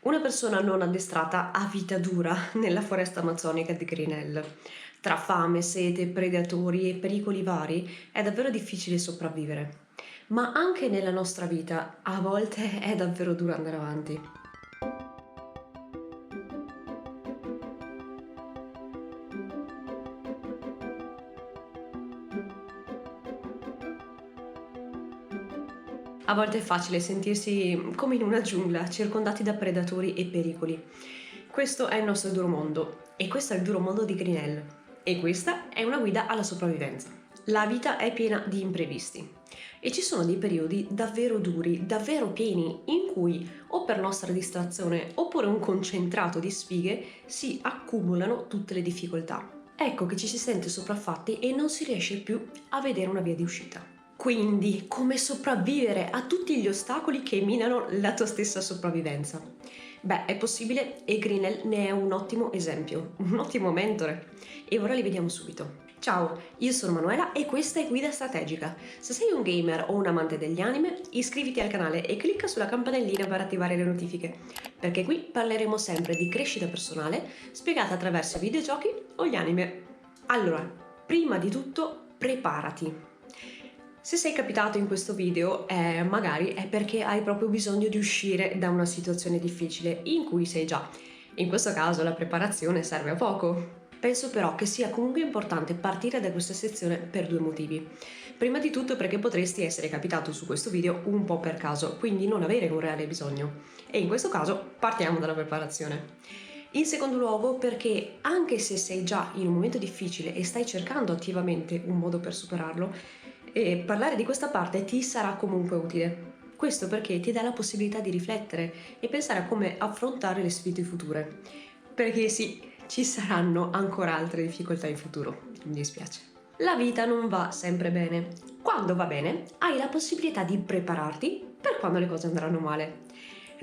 Una persona non addestrata ha vita dura nella foresta amazzonica di Grinnell. Tra fame, sete, predatori e pericoli vari è davvero difficile sopravvivere. Ma anche nella nostra vita a volte è davvero duro andare avanti. A volte è facile sentirsi come in una giungla, circondati da predatori e pericoli. Questo è il nostro duro mondo e questo è il duro mondo di Grinnell. E questa è una guida alla sopravvivenza. La vita è piena di imprevisti e ci sono dei periodi davvero duri, davvero pieni, in cui o per nostra distrazione oppure un concentrato di sfighe si accumulano tutte le difficoltà. Ecco che ci si sente sopraffatti e non si riesce più a vedere una via di uscita. Quindi, come sopravvivere a tutti gli ostacoli che minano la tua stessa sopravvivenza? Beh, è possibile e Grinnell ne è un ottimo esempio, un ottimo mentore. E ora li vediamo subito. Ciao, io sono Manuela e questa è Guida Strategica. Se sei un gamer o un amante degli anime, iscriviti al canale e clicca sulla campanellina per attivare le notifiche, perché qui parleremo sempre di crescita personale spiegata attraverso i videogiochi o gli anime. Allora, prima di tutto, preparati. Se sei capitato in questo video, magari è perché hai proprio bisogno di uscire da una situazione difficile in cui sei già. In questo caso la preparazione serve a poco. Penso però che sia comunque importante partire da questa sezione per due motivi. Prima di tutto perché potresti essere capitato su questo video un po' per caso, quindi non avere un reale bisogno. E in questo caso partiamo dalla preparazione. In secondo luogo perché anche se sei già in un momento difficile e stai cercando attivamente un modo per superarlo, parlare di questa parte ti sarà comunque utile. Questo perché ti dà la possibilità di riflettere e pensare a come affrontare le sfide future. Perché sì, ci saranno ancora altre difficoltà in futuro, mi dispiace. La vita non va sempre bene. Quando va bene, hai la possibilità di prepararti per quando le cose andranno male.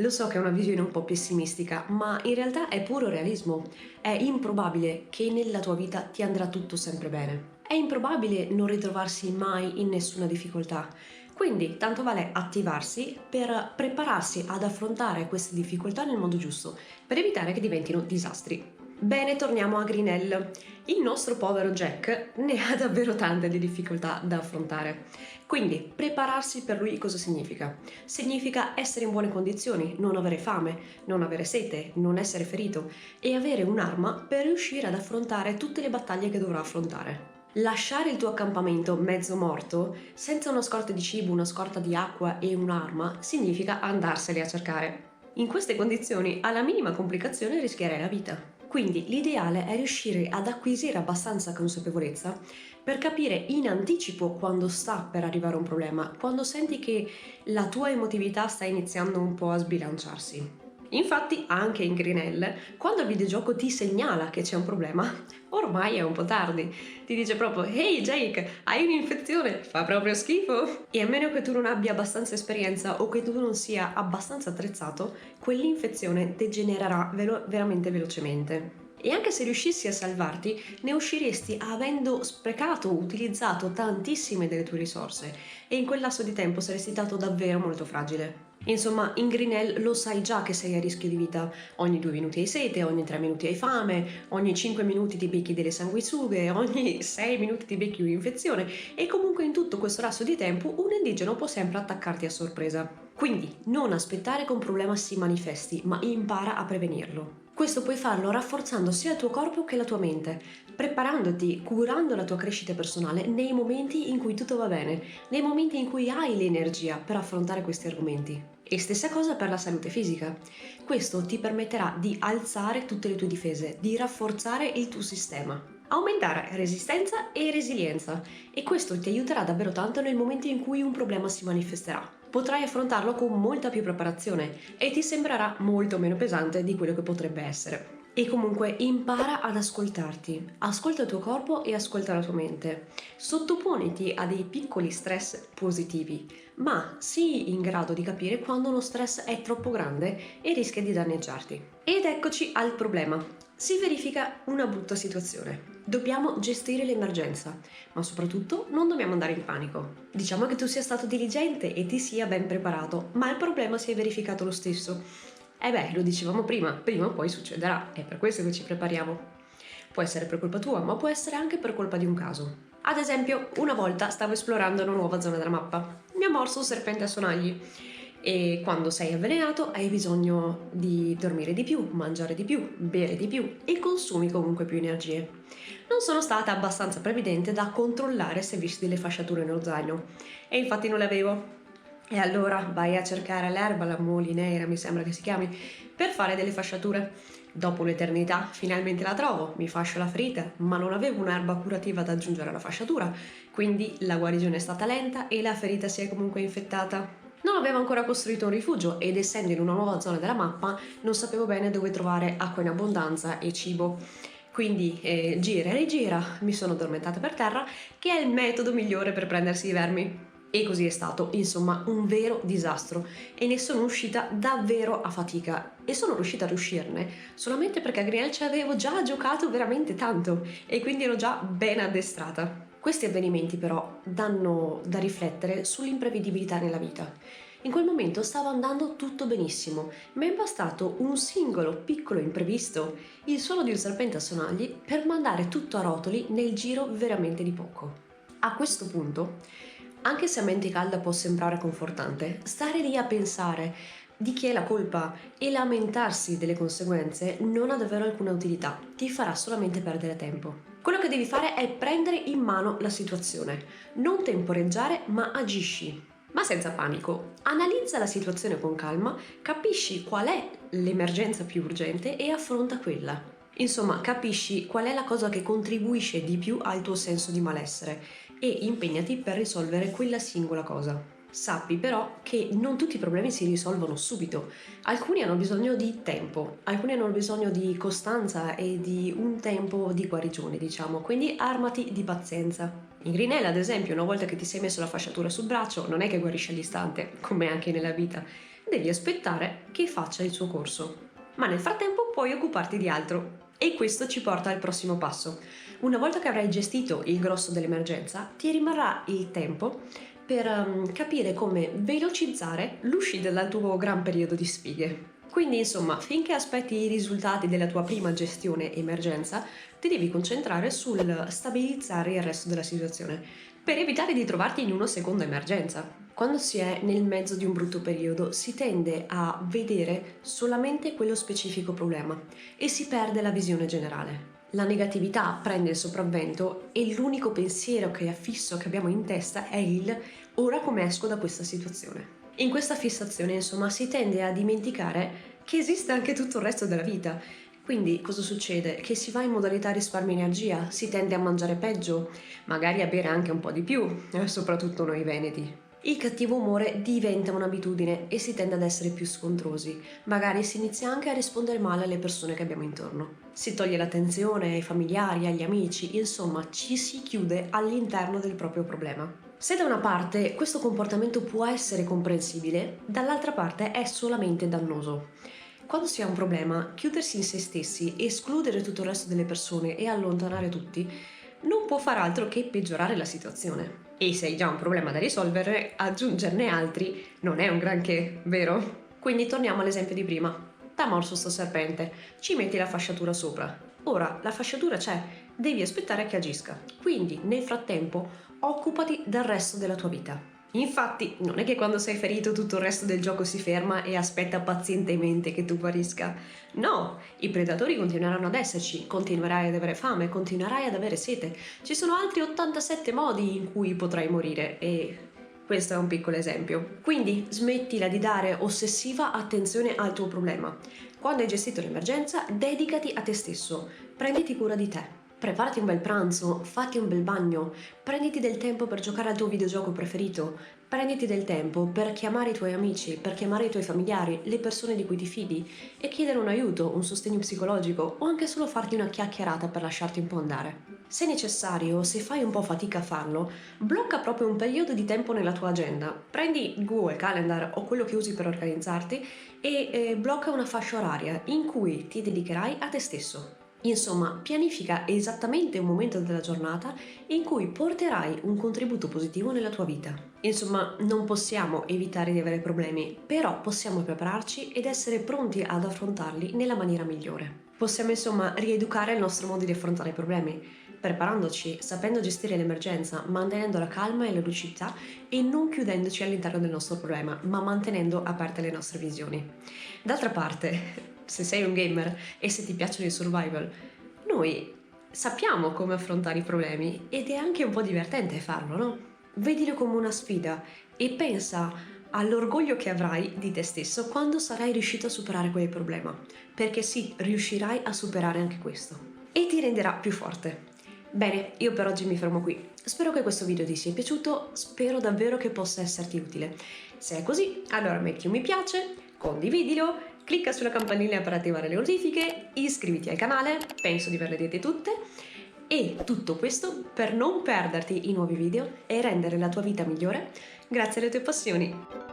Lo so che è una visione un po' pessimistica, ma in realtà è puro realismo. È improbabile che nella tua vita ti andrà tutto sempre bene. È improbabile non ritrovarsi mai in nessuna difficoltà. Quindi tanto vale attivarsi per prepararsi ad affrontare queste difficoltà nel modo giusto, per evitare che diventino disastri. Bene, torniamo a Grinnell. Il nostro povero Jack ne ha davvero tante di difficoltà da affrontare. Quindi, prepararsi per lui cosa significa? Significa essere in buone condizioni, non avere fame, non avere sete, non essere ferito e avere un'arma per riuscire ad affrontare tutte le battaglie che dovrà affrontare. Lasciare il tuo accampamento mezzo morto, senza una scorta di cibo, una scorta di acqua e un'arma, significa andarseli a cercare. In queste condizioni, alla minima complicazione rischierai la vita. Quindi l'ideale è riuscire ad acquisire abbastanza consapevolezza per capire in anticipo quando sta per arrivare un problema, quando senti che la tua emotività sta iniziando un po' a sbilanciarsi. Infatti, anche in Grinnell, quando il videogioco ti segnala che c'è un problema, ormai è un po' tardi. Ti dice proprio: "Ehi Jake, hai un'infezione, fa proprio schifo!" E a meno che tu non abbia abbastanza esperienza o che tu non sia abbastanza attrezzato, quell'infezione degenererà veramente velocemente. E anche se riuscissi a salvarti, ne usciresti avendo sprecato, utilizzato tantissime delle tue risorse e in quel lasso di tempo saresti stato davvero molto fragile. Insomma, in Grinnell lo sai già che sei a rischio di vita. Ogni 2 minuti hai sete, ogni 3 minuti hai fame, ogni 5 minuti ti becchi delle sanguisughe, ogni 6 minuti ti becchi un'infezione e comunque in tutto questo lasso di tempo un indigeno può sempre attaccarti a sorpresa. Quindi non aspettare che un problema si manifesti, ma impara a prevenirlo. Questo puoi farlo rafforzando sia il tuo corpo che la tua mente, preparandoti, curando la tua crescita personale nei momenti in cui tutto va bene, nei momenti in cui hai l'energia per affrontare questi argomenti. E stessa cosa per la salute fisica. Questo ti permetterà di alzare tutte le tue difese, di rafforzare il tuo sistema, aumentare resistenza e resilienza e questo ti aiuterà davvero tanto nel momento in cui un problema si manifesterà. Potrai affrontarlo con molta più preparazione e ti sembrerà molto meno pesante di quello che potrebbe essere. E comunque impara ad ascoltarti, ascolta il tuo corpo e ascolta la tua mente. Sottoponiti a dei piccoli stress positivi, ma sii in grado di capire quando uno stress è troppo grande e rischia di danneggiarti. Ed eccoci al problema. Si verifica una brutta situazione. Dobbiamo gestire l'emergenza, ma soprattutto non dobbiamo andare in panico. Diciamo che tu sia stato diligente e ti sia ben preparato, ma il problema si è verificato lo stesso. Eh beh, lo dicevamo prima o poi succederà, è per questo che ci prepariamo. Può essere per colpa tua, ma può essere anche per colpa di un caso. Ad esempio, una volta stavo esplorando una nuova zona della mappa. Mi ha morso un serpente a sonagli e quando sei avvelenato hai bisogno di dormire di più, mangiare di più, bere di più e consumi comunque più energie. Non sono stata abbastanza previdente da controllare se avessi delle fasciature nello zaino e infatti non le avevo. E allora vai a cercare l'erba, la molinera, mi sembra che si chiami, per fare delle fasciature. Dopo un'eternità finalmente la trovo, mi fascio la ferita, ma non avevo un'erba curativa da aggiungere alla fasciatura, quindi la guarigione è stata lenta e la ferita si è comunque infettata. Non avevo ancora costruito un rifugio ed essendo in una nuova zona della mappa non sapevo bene dove trovare acqua in abbondanza e cibo. Quindi gira e rigira, mi sono addormentata per terra, che è il metodo migliore per prendersi i vermi. E così è stato, insomma, un vero disastro e ne sono uscita davvero a fatica e sono riuscita ad uscirne solamente perché a Grial ci avevo già giocato veramente tanto e quindi ero già ben addestrata. Questi avvenimenti però danno da riflettere sull'imprevedibilità nella vita. In quel momento stava andando tutto benissimo, ma è bastato un singolo piccolo imprevisto, il suono di un serpente a sonagli, per mandare tutto a rotoli nel giro veramente di poco. A questo punto, anche se a mente calda può sembrare confortante, stare lì a pensare di chi è la colpa e lamentarsi delle conseguenze non ha davvero alcuna utilità, ti farà solamente perdere tempo. Quello che devi fare è prendere in mano la situazione, non temporeggiare ma agisci. Ma senza panico, analizza la situazione con calma, capisci qual è l'emergenza più urgente e affronta quella. Insomma, capisci qual è la cosa che contribuisce di più al tuo senso di malessere e impegnati per risolvere quella singola cosa. Sappi però che non tutti i problemi si risolvono subito, alcuni hanno bisogno di tempo, alcuni hanno bisogno di costanza e di un tempo di guarigione, diciamo, quindi armati di pazienza. In Grinella, ad esempio, una volta che ti sei messo la fasciatura sul braccio, non è che guarisce all'istante, come anche nella vita, devi aspettare che faccia il suo corso. Ma nel frattempo puoi occuparti di altro. E questo ci porta al prossimo passo. Una volta che avrai gestito il grosso dell'emergenza, ti rimarrà il tempo per capire come velocizzare l'uscita dal tuo gran periodo di sfighe. Quindi, insomma, finché aspetti i risultati della tua prima gestione emergenza, ti devi concentrare sul stabilizzare il resto della situazione, per evitare di trovarti in una seconda emergenza. Quando si è nel mezzo di un brutto periodo, si tende a vedere solamente quello specifico problema e si perde la visione generale. La negatività prende il sopravvento e l'unico pensiero che è fisso che abbiamo in testa è il ora come esco da questa situazione. In questa fissazione, insomma, si tende a dimenticare che esiste anche tutto il resto della vita. Quindi cosa succede? Che si va in modalità risparmio energia, si tende a mangiare peggio, magari a bere anche un po' di più, soprattutto noi veneti. Il cattivo umore diventa un'abitudine e si tende ad essere più scontrosi. Magari si inizia anche a rispondere male alle persone che abbiamo intorno. Si toglie l'attenzione ai familiari, agli amici, insomma ci si chiude all'interno del proprio problema. Se da una parte questo comportamento può essere comprensibile, dall'altra parte è solamente dannoso. Quando si ha un problema, chiudersi in se stessi, escludere tutto il resto delle persone e allontanare tutti non può far altro che peggiorare la situazione. E se hai già un problema da risolvere, aggiungerne altri non è un granché, vero? Quindi torniamo all'esempio di prima. T'ha morso sto serpente, ci metti la fasciatura sopra. Ora la fasciatura c'è, devi aspettare che agisca. Quindi nel frattempo occupati del resto della tua vita. Infatti, non è che quando sei ferito tutto il resto del gioco si ferma e aspetta pazientemente che tu guarisca. No, i predatori continueranno ad esserci, continuerai ad avere fame, continuerai ad avere sete. Ci sono altri 87 modi in cui potrai morire e questo è un piccolo esempio. Quindi smettila di dare ossessiva attenzione al tuo problema. Quando hai gestito l'emergenza, dedicati a te stesso, prenditi cura di te. Preparati un bel pranzo, fatti un bel bagno, prenditi del tempo per giocare al tuo videogioco preferito, prenditi del tempo per chiamare i tuoi amici, per chiamare i tuoi familiari, le persone di cui ti fidi e chiedere un aiuto, un sostegno psicologico o anche solo farti una chiacchierata per lasciarti un po' andare. Se necessario, se fai un po' fatica a farlo, blocca proprio un periodo di tempo nella tua agenda. Prendi Google Calendar o quello che usi per organizzarti e blocca una fascia oraria in cui ti dedicherai a te stesso. Insomma, pianifica esattamente un momento della giornata in cui porterai un contributo positivo nella tua vita. Insomma, non possiamo evitare di avere problemi, però possiamo prepararci ed essere pronti ad affrontarli nella maniera migliore. Possiamo insomma rieducare il nostro modo di affrontare i problemi, preparandoci, sapendo gestire l'emergenza, mantenendo la calma e la lucidità e non chiudendoci all'interno del nostro problema, ma mantenendo aperte le nostre visioni. D'altra parte, se sei un gamer e se ti piacciono i survival, noi sappiamo come affrontare i problemi ed è anche un po' divertente farlo, no? Vedilo come una sfida e pensa all'orgoglio che avrai di te stesso quando sarai riuscito a superare quel problema, perché sì, riuscirai a superare anche questo e ti renderà più forte. Bene, io per oggi mi fermo qui. Spero che questo video ti sia piaciuto, spero davvero che possa esserti utile. Se è così, allora metti un mi piace, condividilo, clicca sulla campanella per attivare le notifiche, iscriviti al canale, penso di averle dette tutte, e tutto questo per non perderti i nuovi video e rendere la tua vita migliore grazie alle tue passioni.